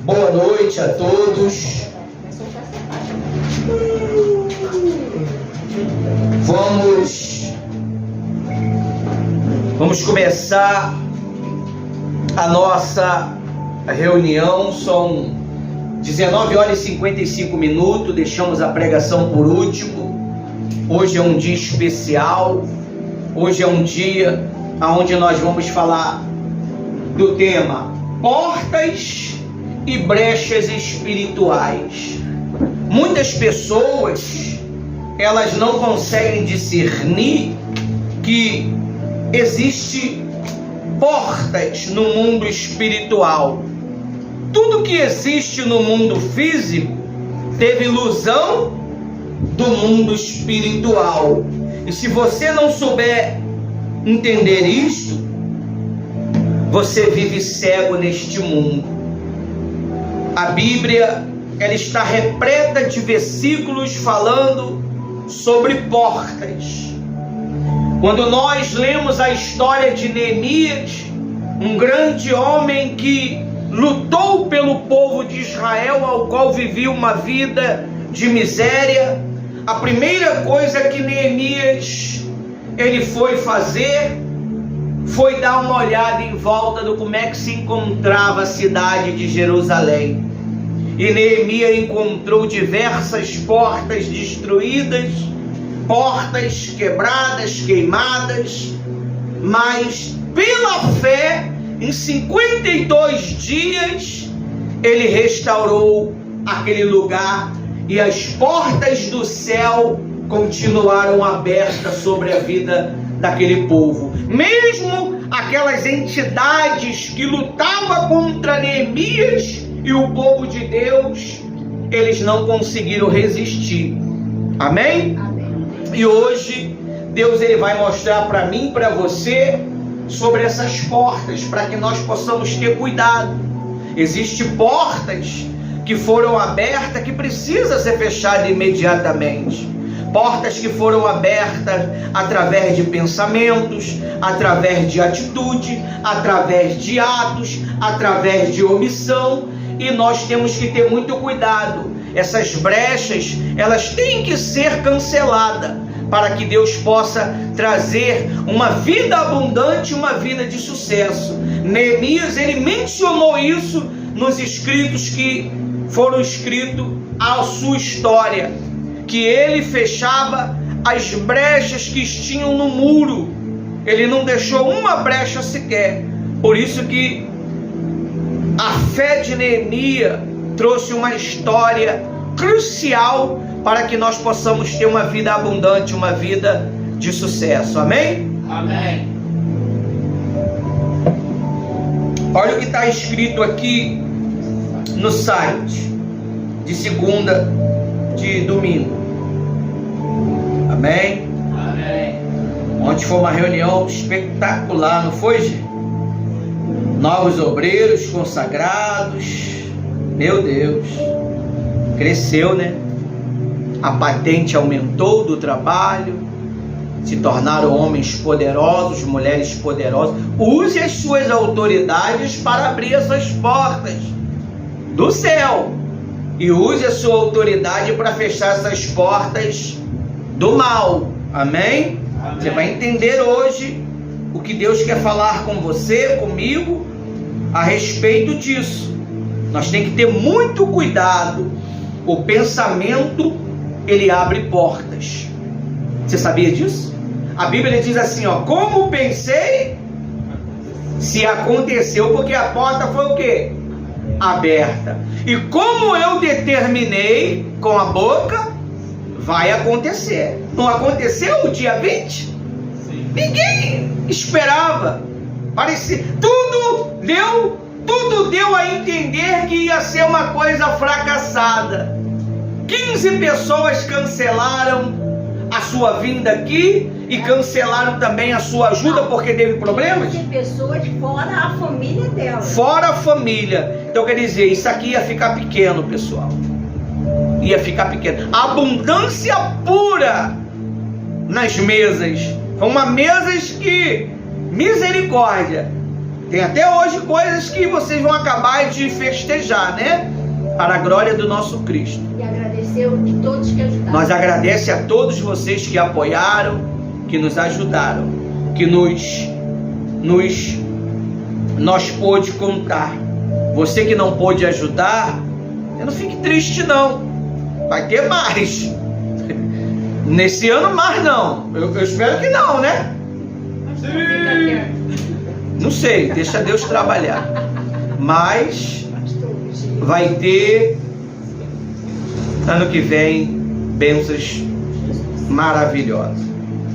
Boa noite a todos. Vamos começar a nossa reunião. São 19 horas e 55 minutos. Deixamos a pregação por último. Hoje é um dia especial. Hoje é um dia onde nós vamos falar do tema portas e brechas espirituais. Muitas pessoas, elas não conseguem discernir que existe portas no mundo espiritual. Tudo que existe no mundo físico teve ilusão do mundo espiritual. E se você não souber entender isto, você vive cego neste mundo. A Bíblia, ela está repleta de versículos falando sobre portas. Quando nós lemos a história de Neemias, um grande homem que lutou pelo povo de Israel, ao qual vivia uma vida de miséria, a primeira coisa que Neemias ele foi fazer foi dar uma olhada em volta do como é que se encontrava a cidade de Jerusalém. E Neemias encontrou diversas portas destruídas, portas quebradas, queimadas, mas pela fé, em 52 dias, ele restaurou aquele lugar e as portas do céu continuaram abertas sobre a vida daquele povo. Mesmo aquelas entidades que lutavam contra Neemias e o povo de Deus, eles não conseguiram resistir. Amém? Amém. E hoje Deus ele vai mostrar para mim e para você sobre essas portas, para que nós possamos ter cuidado. Existem portas que foram abertas que precisam ser fechadas imediatamente. Portas que foram abertas através de pensamentos, através de atitude, através de atos, através de omissão. E nós temos que ter muito cuidado. Essas brechas, elas têm que ser canceladas para que Deus possa trazer uma vida abundante, uma vida de sucesso. Neemias, ele mencionou isso nos escritos que foram escritos à sua história, que ele fechava as brechas que tinham no muro. Ele não deixou uma brecha sequer. Por isso que a fé de Neemias trouxe uma história crucial para que nós possamos ter uma vida abundante, uma vida de sucesso. Amém? Amém. Olha o que está escrito aqui no site de segunda, de domingo. Amém? Amém. Ontem foi uma reunião espetacular, não foi, gente? Novos obreiros consagrados. Meu Deus, cresceu, né? A patente aumentou do trabalho, se tornaram homens poderosos, mulheres poderosas. Use as suas autoridades para abrir essas portas do céu, e use a sua autoridade para fechar essas portas do mal. Amém? Amém? Você vai entender hoje o que Deus quer falar com você, comigo, a respeito disso. Nós temos que ter muito cuidado. O pensamento, ele abre portas. Você sabia disso? A Bíblia diz assim, ó: como pensei, se aconteceu, porque a porta foi o quê? Aberta. E como eu determinei com a boca, vai acontecer. Não aconteceu o dia 20? Sim. Ninguém esperava. Parecia, tudo deu a entender que ia ser uma coisa fracassada. 15 pessoas cancelaram a sua vinda aqui e cancelaram também a sua ajuda porque teve problemas. 15 pessoas fora a família dela. Fora a família. Então quer dizer, isso aqui ia ficar pequeno, pessoal. Ia ficar pequeno. Abundância pura nas mesas. Foram uma mesas que, misericórdia, Tem até hoje coisas que vocês vão acabar de festejar, né? Para a glória do nosso Cristo. E agradeceu de todos que ajudaram. Nós agradecemos a todos vocês que apoiaram, que nos ajudaram, que nós pôde contar. Você que não pôde ajudar, não fique triste não. Vai ter mais. Nesse ano mais não. Eu espero que não, né? Não sei, deixa Deus trabalhar. Mas vai ter ano que vem bênçãos maravilhosas.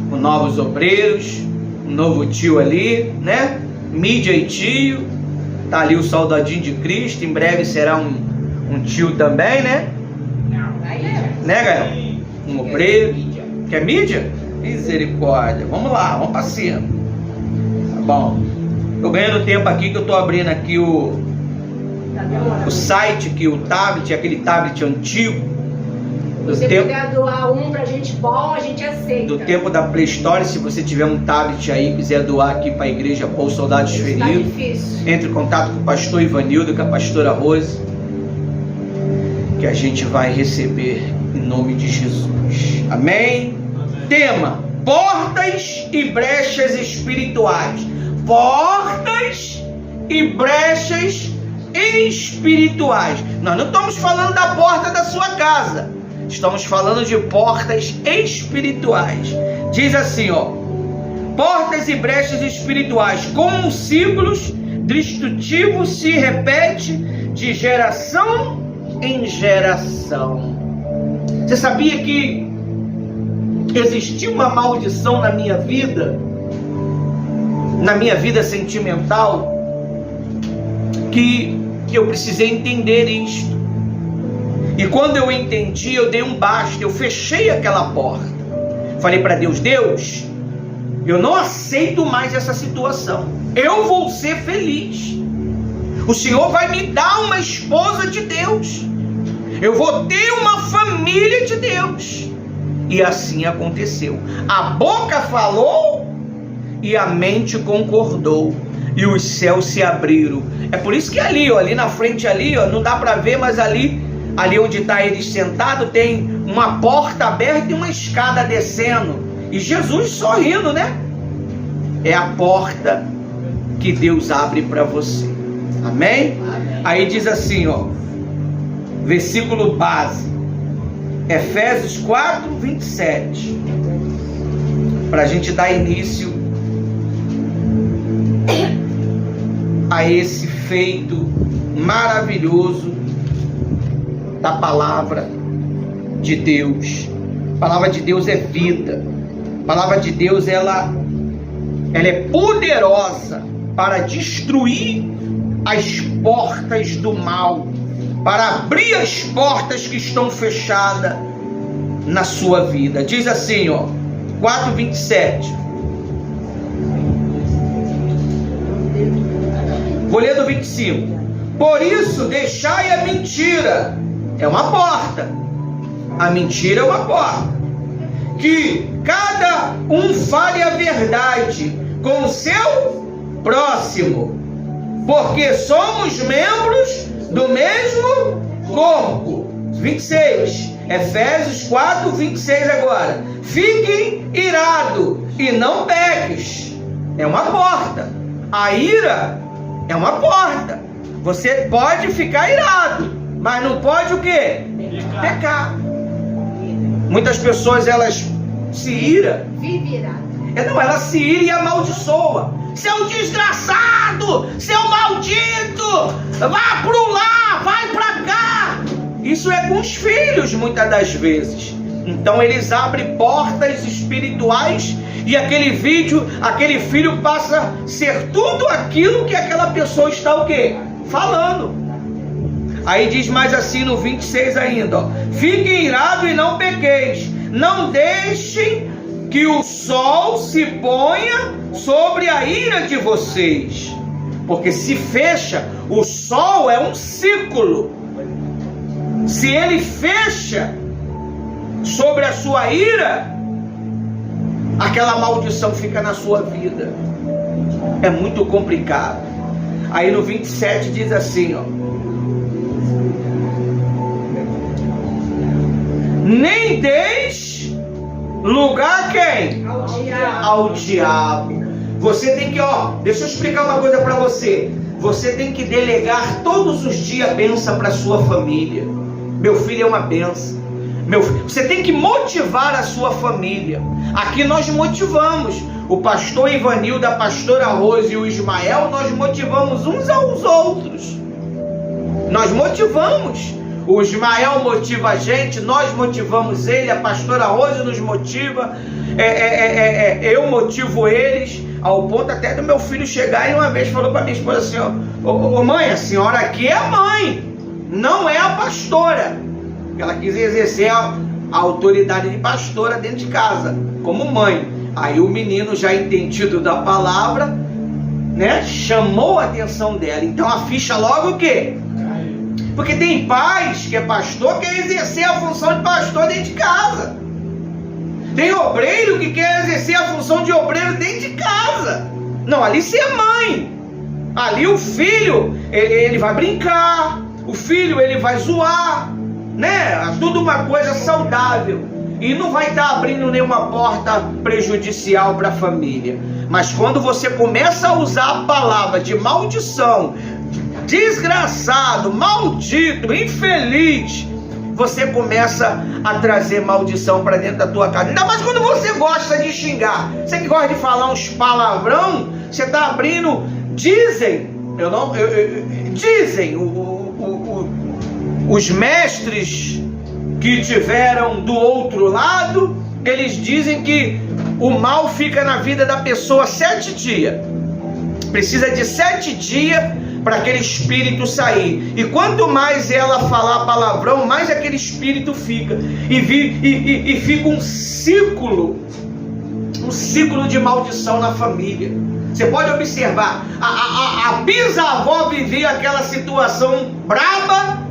Com novos obreiros, um novo tio ali, né? Mídia e tio. Tá ali o soldadinho de Cristo. Em breve será um tio também, né? Né, Gael? Um obreiro. Quer mídia? Misericórdia. Vamos lá, vamos pra cima. Tá bom. Tô ganhando tempo aqui que eu tô abrindo aqui o site, que o tablet, aquele tablet antigo. Se você puder doar um pra gente bom, a gente aceita. Do tempo da Play Store, se você tiver um tablet aí, quiser doar aqui para a igreja Paul Soldados Feridos, tá difícil. Entre em contato com o pastor Ivanildo, com a pastora Rose, que a gente vai receber em nome de Jesus. Amém? Tema: portas e brechas espirituais. Portas e brechas espirituais. Nós não estamos falando da porta da sua casa. Estamos falando de portas espirituais. Diz assim, ó: portas e brechas espirituais, como ciclos destrutivos, se repete de geração em geração. Você sabia que existia uma maldição na minha vida sentimental, que eu precisei entender isto? E quando eu entendi, eu dei um basta, eu fechei aquela porta. Falei para Deus: Deus, eu não aceito mais essa situação. Eu vou ser feliz. O Senhor vai me dar uma esposa de Deus. Eu vou ter uma família de Deus. E assim aconteceu. A boca falou e a mente concordou. E os céus se abriram. É por isso que ali, ó, ali na frente ali, ó, não dá para ver, mas ali onde está eles sentados, tem uma porta aberta e uma escada descendo. E Jesus sorrindo, né? É a porta que Deus abre para você. Amém? Amém? Aí diz assim, ó, versículo base, Efésios 4, 27. Para a gente dar início a esse feito maravilhoso da palavra de Deus. A palavra de Deus é vida. A palavra de Deus ela é poderosa para destruir as portas do mal, para abrir as portas que estão fechadas na sua vida. Diz assim, ó, 4:27. Vou ler do 25. Por isso, deixai a mentira. É uma porta. A mentira é uma porta. Que cada um fale a verdade com o seu próximo, porque somos membros do mesmo corpo. 26. Efésios 4, 26 agora. Fiquem irados e não peques. É uma porta. A ira é uma porta. Você pode ficar irado, mas não pode o quê? Pecar. Muitas pessoas, elas se iram. Vive irado. Não, ela se ira e amaldiçoa. Seu desgraçado, seu maldito, vá pro lá, vai pra cá. Isso é com os filhos, muitas das vezes. Então eles abrem portas espirituais e aquele filho passa a ser tudo aquilo que aquela pessoa está o quê? Falando. Aí diz mais assim no 26 ainda, ó: fiquem irados e não pequeis, não deixem que o sol se ponha sobre a ira de vocês, porque se fecha, o sol é um ciclo. Se ele fecha sobre a sua ira, aquela maldição fica na sua vida. É muito complicado. Aí no 27 diz assim, ó: nem deis lugar a quem? Ao diabo. Você tem que, deixa eu explicar uma coisa para você. Você tem que delegar todos os dias a bênção para sua família. Meu filho é uma bênção. Você tem que motivar a sua família. Aqui nós motivamos. O pastor Ivanildo, a pastora Rose e o Ismael, nós motivamos uns aos outros. Nós motivamos. O Ismael motiva a gente, nós motivamos ele, a pastora Rose nos motiva, eu motivo eles, ao ponto até do meu filho chegar e uma vez falou para minha esposa assim, ô mãe, a senhora aqui é a mãe, não é a pastora. Ela quis exercer a autoridade de pastora dentro de casa, como mãe. Aí o menino, já entendido da palavra, né, chamou a atenção dela. Então a ficha logo o quê? Porque tem pais que é pastor, quer exercer a função de pastor dentro de casa. Tem obreiro que quer exercer a função de obreiro dentro de casa. Não, ali você é mãe. Ali o filho, ele vai brincar. O filho, ele vai zoar, né? Tudo uma coisa saudável. E não vai estar abrindo nenhuma porta prejudicial para a família. Mas quando você começa a usar a palavra de maldição, desgraçado, maldito, infeliz, você começa a trazer maldição para dentro da tua casa. Ainda mais quando você gosta de xingar. Você que gosta de falar uns palavrão, você está abrindo. Dizem, dizem os mestres que tiveram do outro lado, eles dizem que o mal fica na vida da pessoa 7 dias. Precisa de 7 dias para aquele espírito sair. E quanto mais ela falar palavrão, mais aquele espírito fica. E fica um ciclo de maldição na família. Você pode observar, a bisavó vivia aquela situação braba.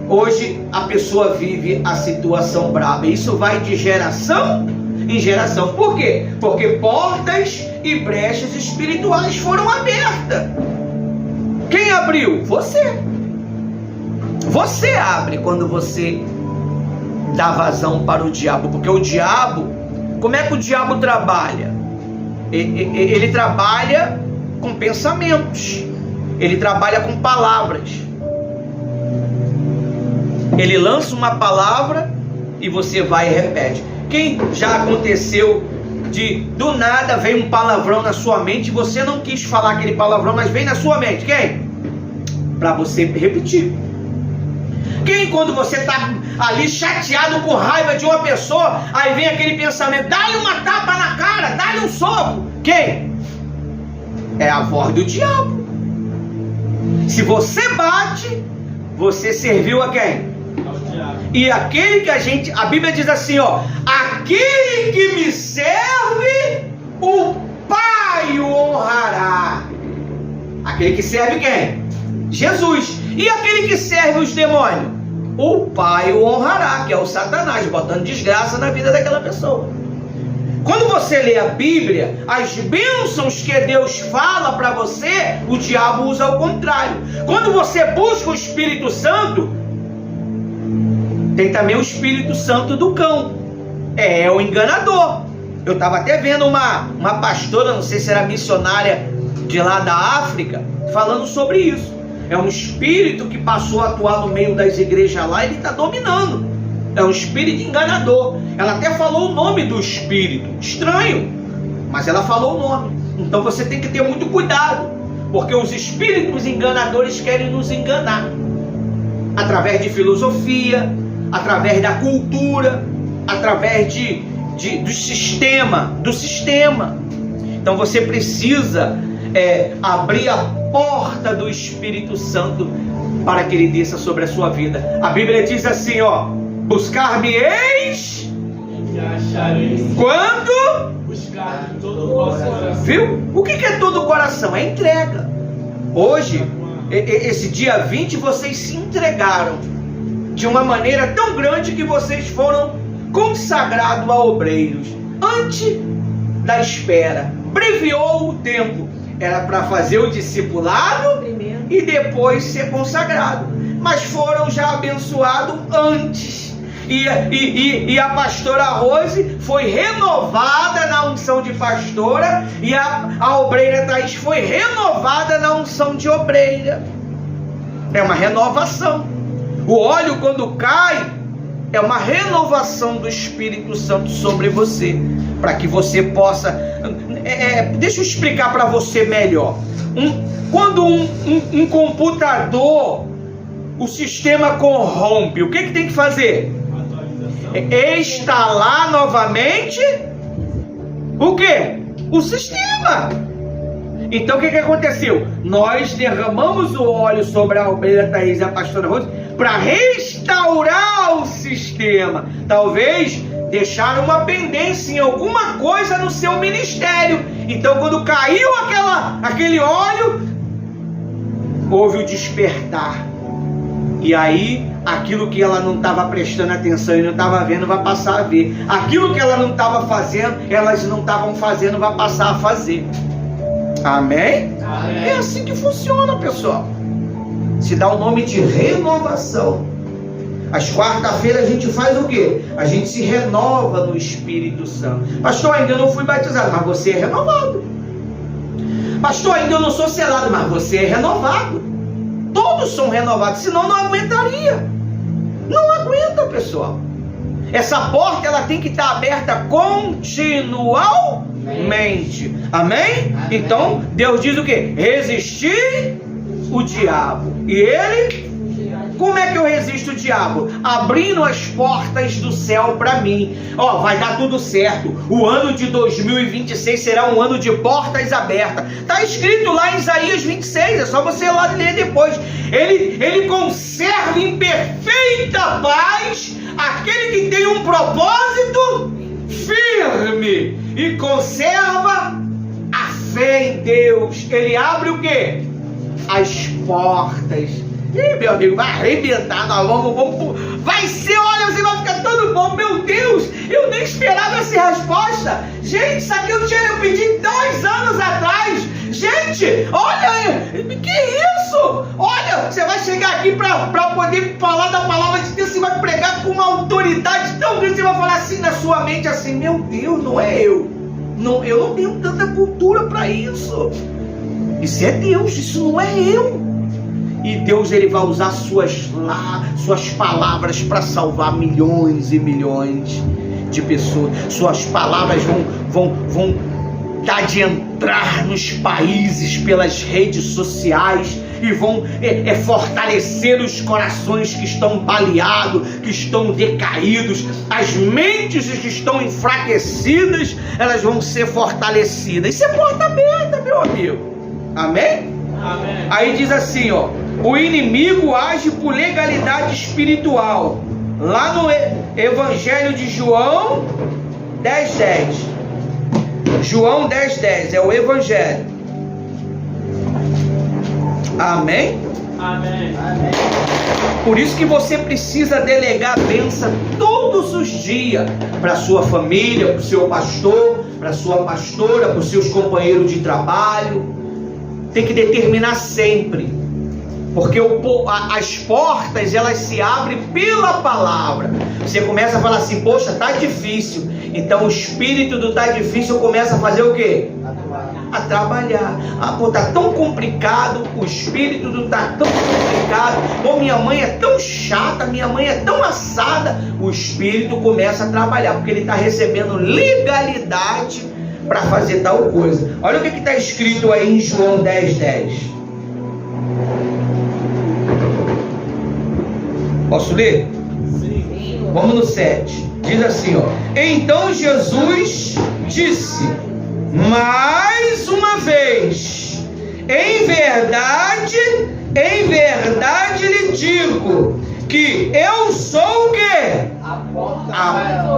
Hoje a pessoa vive a situação braba. Isso vai de geração em geração. Por quê? Porque portas e brechas espirituais foram abertas. Quem abriu? Você. Você abre quando você dá vazão para o diabo. Porque o diabo, como é que o diabo trabalha? Ele trabalha com pensamentos. Ele trabalha com palavras. Ele lança uma palavra e você vai e repete. Quem já aconteceu do nada vem um palavrão na sua mente e você não quis falar aquele palavrão, mas vem na sua mente? Quem? Para você repetir. Quem, quando você está ali chateado, com raiva de uma pessoa, aí vem aquele pensamento: dá-lhe uma tapa na cara, dá-lhe um soco. Quem? É a voz do diabo. Se você bate, você serviu a quem? E aquele que a Bíblia diz assim, aquele que me serve, o Pai o honrará. Aquele que serve quem? Jesus. E aquele que serve os demônios? O Pai o honrará, que é o Satanás, botando desgraça na vida daquela pessoa. Quando você lê a Bíblia, as bênçãos que Deus fala para você, o diabo usa ao contrário. Quando você busca o Espírito Santo, tem também o Espírito Santo do cão. É o enganador. Eu estava até vendo uma pastora, não sei se era missionária de lá da África, falando sobre isso. É um espírito que passou a atuar no meio das igrejas lá e ele está dominando. É um espírito enganador. Ela até falou o nome do espírito. Estranho, mas ela falou o nome. Então você tem que ter muito cuidado, porque os espíritos enganadores querem nos enganar. Através de filosofia, através da cultura, através do sistema. Então você precisa abrir a porta do Espírito Santo para que ele desça sobre a sua vida. A Bíblia diz assim, buscar-me-eis quando buscar de todo o coração. Viu? O que é todo o coração? É entrega. Hoje, esse dia 20, vocês se entregaram de uma maneira tão grande que vocês foram consagrados a obreiros. Antes da espera, breviou o tempo. era para fazer o discipulado Primeiro. e depois ser consagrado. Mas foram já abençoados antes. E a pastora Rose foi renovada na unção de pastora, e a obreira Thaís foi renovada na unção de obreira. É uma renovação. O óleo, quando cai, é uma renovação do Espírito Santo sobre você, para que você possa... deixa eu explicar para você melhor. Quando um computador, o sistema corrompe, o que tem que fazer? Instalar novamente o quê? O sistema. Então o que aconteceu? Nós derramamos o óleo sobre a obreira Thaís e a pastora Rose para restaurar o sistema. Talvez deixaram uma pendência em alguma coisa no seu ministério. Então quando caiu aquele óleo, houve o despertar. E aí, aquilo que ela não estava prestando atenção e não estava vendo, vai passar a ver. Aquilo que ela não estava fazendo, elas não estavam fazendo, vai passar a fazer. Amém? Amém? É assim que funciona, pessoal. Se dá o nome de renovação. Às quarta-feiras a gente faz o quê? A gente se renova no Espírito Santo. Pastor, ainda eu não fui batizado, mas você é renovado. Pastor, ainda eu não sou selado, mas você é renovado. Todos são renovados, senão não aguentaria. Não aguenta, pessoal. Essa porta, ela tem que estar aberta continuamente. Amém? Então, Deus diz o quê? Resistir o diabo. E ele... Como é que eu resisto o diabo? Abrindo as portas do céu para mim. Vai dar tudo certo. O ano de 2026 será um ano de portas abertas. Está escrito lá em Isaías 26. É só você ir lá ler depois. Ele conserva em perfeita paz aquele que tem um propósito firme e conserva a fé em Deus. Ele abre o quê? As portas. E meu amigo, vai arrebentar, nós vamos, vai ser, olha, você vai ficar todo bom. Meu Deus, eu nem esperava essa resposta. Gente, isso aqui eu pedi 2 anos atrás. Gente, olha, que isso? Olha, você vai chegar aqui para poder falar da palavra de Deus, você vai pregar com uma autoridade tão grande, você vai falar assim na sua mente, assim, meu Deus, não é eu. Não, eu não tenho tanta cultura para isso. Isso é Deus, isso não é eu. E Deus, ele vai usar suas palavras para salvar milhões e milhões de pessoas. Suas palavras vão dar de entrar nos países pelas redes sociais e vão fortalecer os corações que estão baleados, que estão decaídos. As mentes que estão enfraquecidas, elas vão ser fortalecidas. Isso é porta aberta, meu amigo. Amém? Amém. Aí diz assim, o inimigo age por legalidade espiritual. Lá no Evangelho de João 10:10. João 10:10 é o Evangelho. Amém? Amém. Amém. Por isso que você precisa delegar a bênção todos os dias para sua família, para o seu pastor, para sua pastora, para os seus companheiros de trabalho. Tem que determinar sempre, porque as portas, elas se abrem pela palavra. Você começa a falar assim, poxa, tá difícil. Então o espírito do tá difícil começa a fazer o quê? A trabalhar. Tá tão complicado, o espírito do tá tão complicado. Minha mãe é tão chata, minha mãe é tão assada. O espírito começa a trabalhar, porque ele está recebendo legalidade para fazer tal coisa. Olha o que está escrito aí em João 10:10. Posso ler? Sim. Vamos no 7. Diz assim, Então Jesus disse mais uma vez: em verdade lhe digo que eu sou o quê? A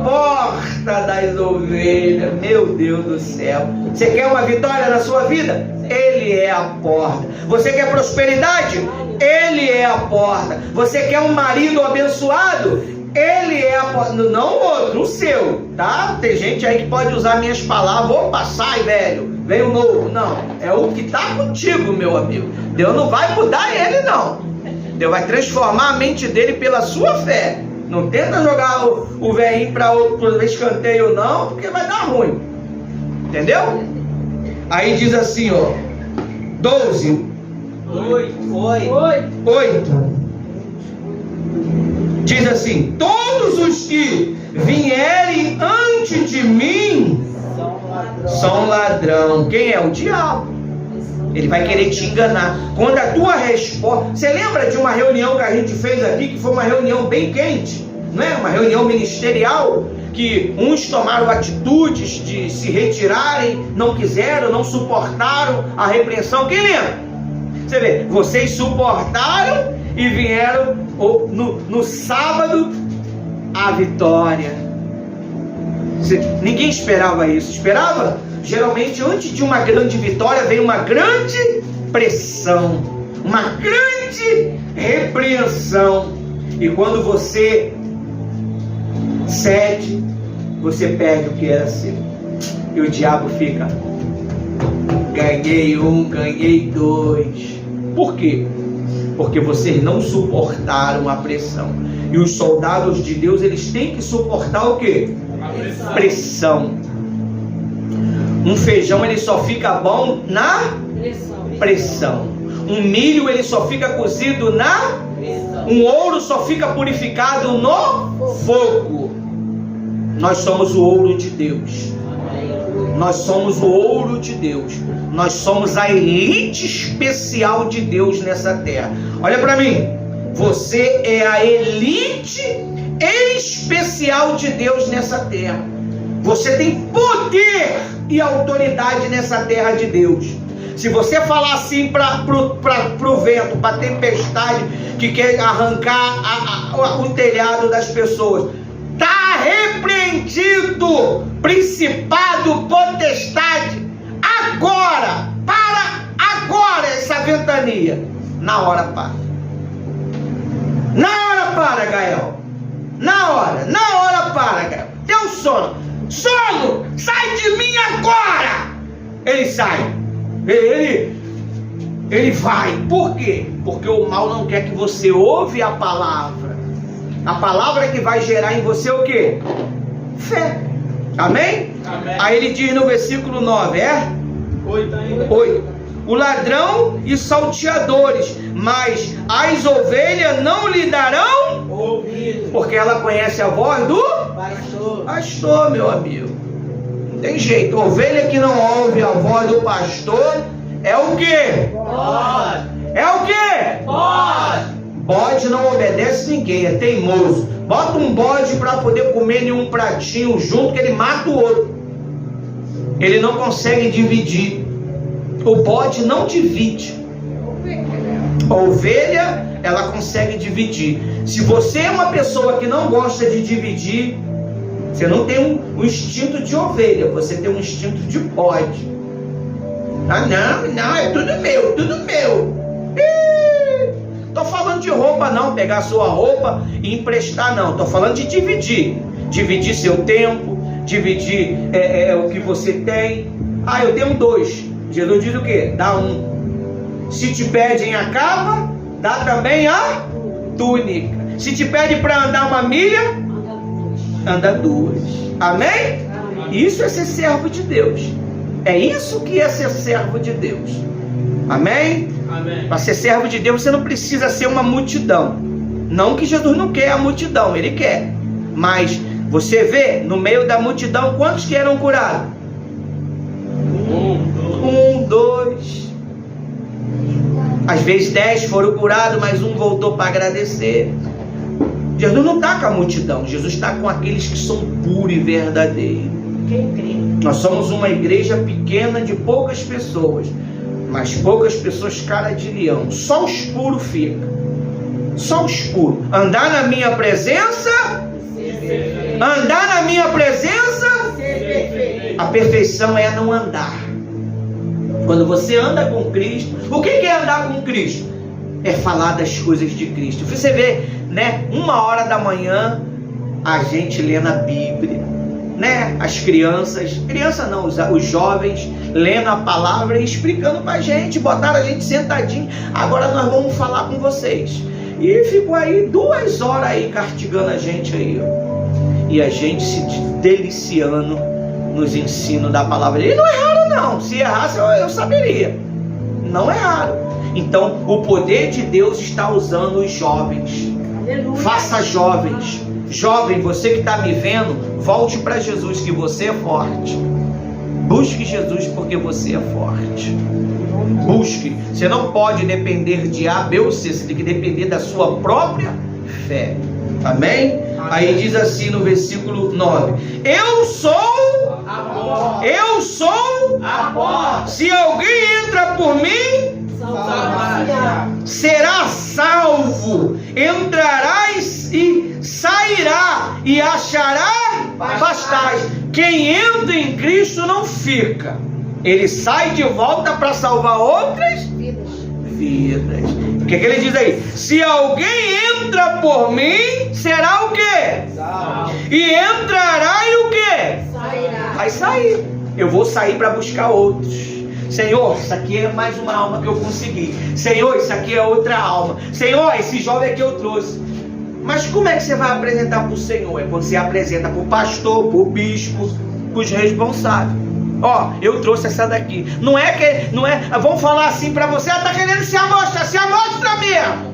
porta das ovelhas. Meu Deus do céu. Você quer uma vitória na sua vida? Ele é a porta. Você quer prosperidade? Ele é a porta. Você quer um marido abençoado? Ele é não o outro, o seu, tá? Tem gente aí que pode usar minhas palavras, opa, sai, velho, vem o novo. Não, é o que tá contigo, meu amigo. Deus não vai mudar ele, não. Deus vai transformar a mente dele pela sua fé. Não tenta jogar o velhinho para outro escanteio, não, porque vai dar ruim. Entendeu? Aí diz assim, ó, 12. 8. Diz assim: todos os que vierem antes de mim são ladrão. Quem é? O diabo. Ele vai querer te enganar. Quando a tua resposta... Você lembra de uma reunião que a gente fez aqui, que foi uma reunião bem quente, não é? Uma reunião ministerial, que uns tomaram atitudes de se retirarem, não quiseram, não suportaram a repreensão. Quem lembra? Você vê, vocês suportaram e vieram no sábado a vitória. Ninguém esperava isso. Esperava? Geralmente antes de uma grande vitória vem uma grande pressão, uma grande repreensão. E quando você cede, você perde o que era seu. E o diabo fica: ganhei um, ganhei dois. Por quê? Porque vocês não suportaram a pressão. E os soldados de Deus, eles têm que suportar o quê? Pressão. Um feijão, ele só fica bom na pressão. Um milho, ele só fica cozido na pressão. Um ouro só fica purificado no fogo. Nós somos o ouro de Deus. Nós somos o ouro de Deus. Nós somos a elite especial de Deus nessa terra. Olha para mim. Você é a elite especial de Deus nessa terra. Você tem poder e autoridade nessa terra de Deus. Se você falar assim para o vento, para a tempestade que quer arrancar o telhado das pessoas, está repreendido, principado, potestade, agora, para agora essa ventania. Na hora para. Na hora para, Gael. Na hora para, Gael. Teu sono, sai de mim agora. Ele sai. Ele vai. Por quê? Porque o mal não quer que você ouve a palavra. A palavra que vai gerar em você o quê? Fé. Amém? Amém. Aí ele diz no versículo 9, 8. O ladrão e salteadores, mas as ovelhas não lhe darão ouvido, porque ela conhece a voz do pastor, meu amigo. Não tem jeito. Ovelha que não ouve a voz do pastor é o quê? Bode. É o quê? Bode. Bode não obedece ninguém, é teimoso. Bota um bode para poder comer em um pratinho junto, que ele mata o outro. Ele não consegue dividir. O bode não divide. A ovelha, ela consegue dividir. Se você é uma pessoa que não gosta de dividir, você não tem um instinto de ovelha, você tem um instinto de bode. Ah, não, é tudo meu. Tô falando de roupa não, pegar a sua roupa e emprestar não. Tô falando de dividir. Dividir seu tempo, dividir o que você tem. Ah, eu tenho 2. Jesus diz o quê? Dá 1. Se te pedem a capa, dá também a túnica. Se te pede para andar 1 milha, anda 2. Amém? Isso é ser servo de Deus. É isso que é ser servo de Deus. Amém? Amém. Para ser servo de Deus, você não precisa ser uma multidão. Não que Jesus não quer a multidão, Ele quer. Mas você vê, no meio da multidão, quantos que eram curados? 1, 2. Às vezes 10 foram curados, mas 1 voltou para agradecer. Jesus não está com a multidão, Jesus está com aqueles que são puros e verdadeiros. Quem crê? Nós somos uma igreja pequena de poucas pessoas, mas poucas pessoas cara de leão. Só os puros ficam. Só os puros. Andar na minha presença. Andar na minha presença. A perfeição é não andar. Quando você anda com Cristo, o que é andar com Cristo? É falar das coisas de Cristo. Você vê, né? 1 hora da manhã, a gente lendo a Bíblia, né? As crianças não, os jovens lendo a palavra e explicando pra gente, botaram a gente sentadinho. Agora nós vamos falar com vocês. E ficou aí 2 horas aí castigando a gente aí, ó. E a gente se deliciando nos ensinos da palavra. E não é raro não, se errasse eu saberia. Não é raro. Então o poder de Deus está usando os jovens. Aleluia. Faça jovens. Jovem, você que está me vendo, volte para Jesus, que você é forte. Busque Jesus porque você é forte. Busque. Você não pode depender de A, B ou C. Você tem que depender da sua própria fé. Amém? Aí diz assim no versículo 9: Eu sou a porta. Se alguém entra por mim, será salvo. Entrarás e sairá e achará pastagem. Quem entra em Cristo não fica. Ele sai de volta para salvar outras vidas. O que ele diz aí? Se alguém entra por mim, será o quê? Salvo. E entrará e o quê? Sairá. Vai sair. Eu vou sair para buscar outros. Senhor, isso aqui é mais uma alma que eu consegui. Senhor, isso aqui é outra alma. Senhor, esse jovem aqui eu trouxe. Mas como é que você vai apresentar para o Senhor? É quando você apresenta para o pastor, para o bispo, para os responsáveis. Ó, eu trouxe essa daqui. Não é, vamos falar assim para você, ela está querendo se amostra mesmo.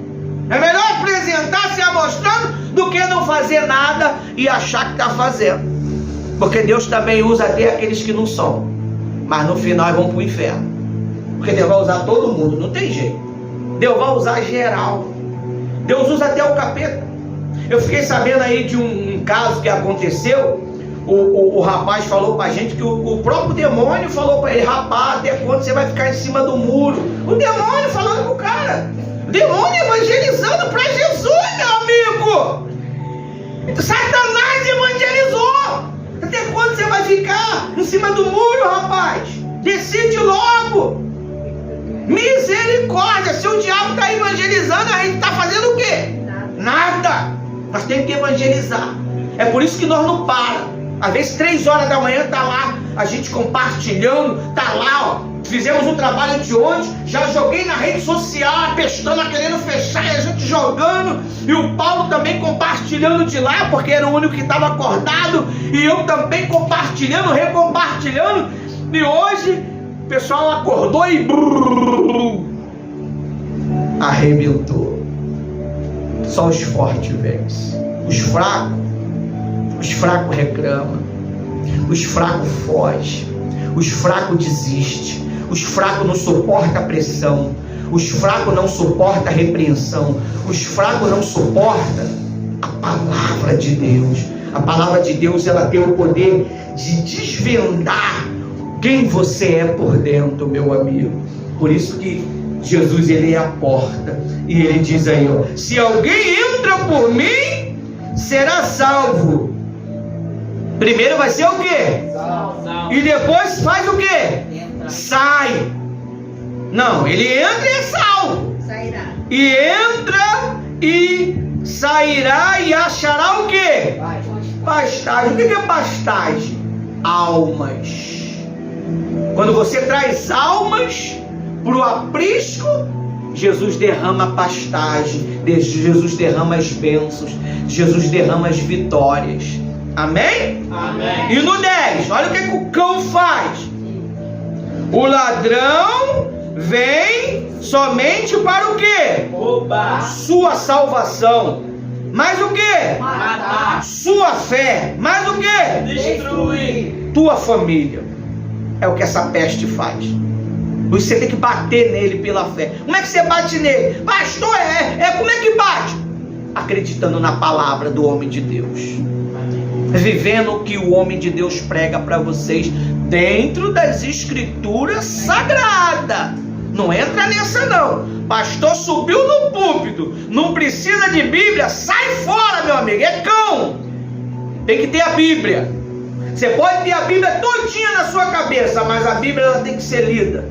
É melhor apresentar se amostrando do que não fazer nada e achar que está fazendo. Porque Deus também usa até aqueles que não são. Mas no final vão para o inferno. Porque Deus vai usar todo mundo, não tem jeito. Deus vai usar geral. Deus usa até o capeta. Eu fiquei sabendo aí de um caso que aconteceu. O rapaz falou pra gente que o próprio demônio falou pra ele: rapaz, até quando você vai ficar em cima do muro? O demônio falando pro cara. O demônio evangelizando pra Jesus, meu amigo. Satanás evangelizou. Até quando você vai ficar em cima do muro, rapaz? Decide logo. Misericórdia. Se o diabo está evangelizando, a gente está fazendo o quê? Nada. Nós temos que evangelizar. É por isso que nós não paramos. Às vezes 3 horas da manhã está lá a gente compartilhando. Está lá, ó. Fizemos um trabalho de ontem. Já joguei na rede social, apestando, querendo fechar, e a gente jogando. E o Paulo também compartilhando de lá, porque era o único que estava acordado. E eu também compartilhando, recompartilhando. E hoje o pessoal acordou e arrebentou. Só os fortes vencem. Os fracos reclamam. Os fracos fogem. Os fracos desistem. Os fracos não suportam a pressão. Os fracos não suportam a repreensão. Os fracos não suportam a palavra de Deus. A palavra de Deus, ela tem o poder de desvendar quem você é por dentro, meu amigo. Por isso que Jesus, ele é a porta. E ele diz aí, ó: se alguém entra por mim, será salvo. Primeiro vai ser o quê? Salvo. E depois faz o quê? Entra. Sai. Não, ele entra e é salvo. Sairá. E entra e sairá e achará o quê? Pastagem. O que é pastagem? Almas. Quando você traz almas para o aprisco, Jesus derrama pastagem, Jesus derrama as bênçãos, Jesus derrama as vitórias. Amém? Amém. E no 10, olha o que o cão faz. O ladrão vem somente para o quê? Roubar. Sua salvação. Mais o quê? Matar. Sua fé. Mais o quê? Destruir. Tua família. É o que essa peste faz. Você tem que bater nele pela fé. Como é que você bate nele? Pastor, como é que bate? Acreditando na palavra do homem de Deus. Vivendo o que o homem de Deus prega para vocês dentro das escrituras sagradas. Não entra nessa não. Pastor subiu no púlpito, não precisa de Bíblia, sai fora, meu amigo, é cão. Tem que ter a Bíblia. Você pode ter a Bíblia todinha na sua cabeça, mas a Bíblia, ela tem que ser lida.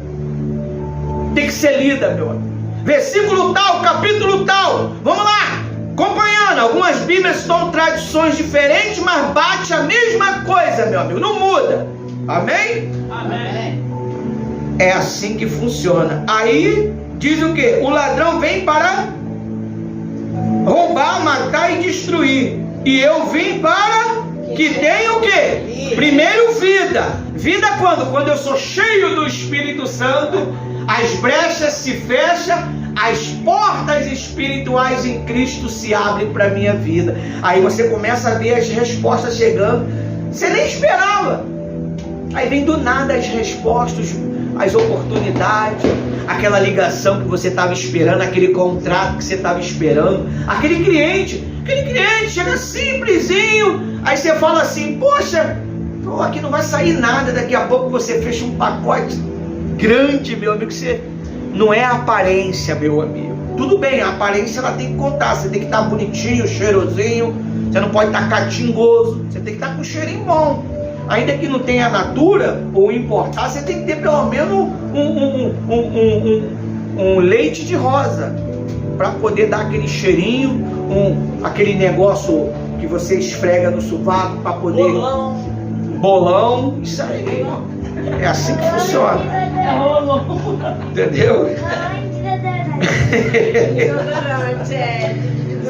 Tem que ser lida, meu amigo. Versículo tal, capítulo tal. Vamos lá, acompanhando. Algumas Bíblias dão traduções diferentes, mas bate a mesma coisa, meu amigo, não muda. Amém? Amém. É assim que funciona. Aí diz o que? O ladrão vem para roubar, matar e destruir. E eu vim para que tenha o que? Primeiro vida. Vida quando? Quando eu sou cheio do Espírito Santo, as brechas se fecham, as portas espirituais em Cristo se abrem para a minha vida. Aí você começa a ver as respostas chegando. Você nem esperava. Aí vem do nada as respostas, as oportunidades, aquela ligação que você estava esperando, aquele contrato que você estava esperando, aquele cliente chega simplesinho, aí você fala assim, poxa, aqui não vai sair nada, daqui a pouco você fecha um pacote grande, meu amigo, você não é a aparência, meu amigo. Tudo bem, a aparência ela tem que contar, você tem que estar bonitinho, cheirosinho, você não pode estar catingoso, você tem que estar com cheirinho bom. Ainda que não tenha a natura ou importar, você tem que ter pelo menos um leite de rosa para poder dar aquele cheirinho, aquele negócio que você esfrega no sovaco para poder... Bolão, isso aí. É assim que funciona. Entendeu?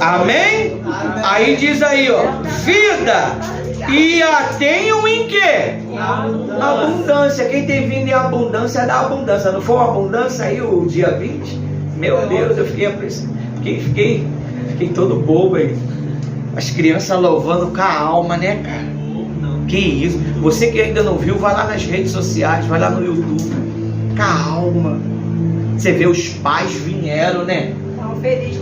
Amém? Aí diz aí, ó, vida, e a tenham em quê? Abundância. Quem tem vindo em abundância dá abundância. Não foi uma abundância aí o dia 20? Meu Deus, eu fiquei todo bobo aí. As crianças louvando com a alma, né, cara? Que isso? Você que ainda não viu, vai lá nas redes sociais, vai lá no YouTube. Calma. Você vê, os pais vieram, né?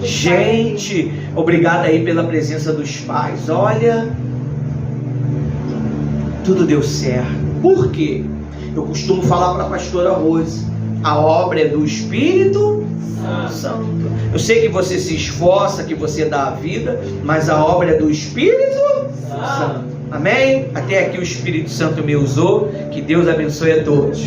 Gente, obrigado aí pela presença dos pais. Olha, tudo deu certo. Por quê? Eu costumo falar para a pastora Rose, a obra é do Espírito Santo. Eu sei que você se esforça, que você dá a vida, mas a obra é do Espírito Santo. Amém? Até aqui o Espírito Santo me usou. Que Deus abençoe a todos.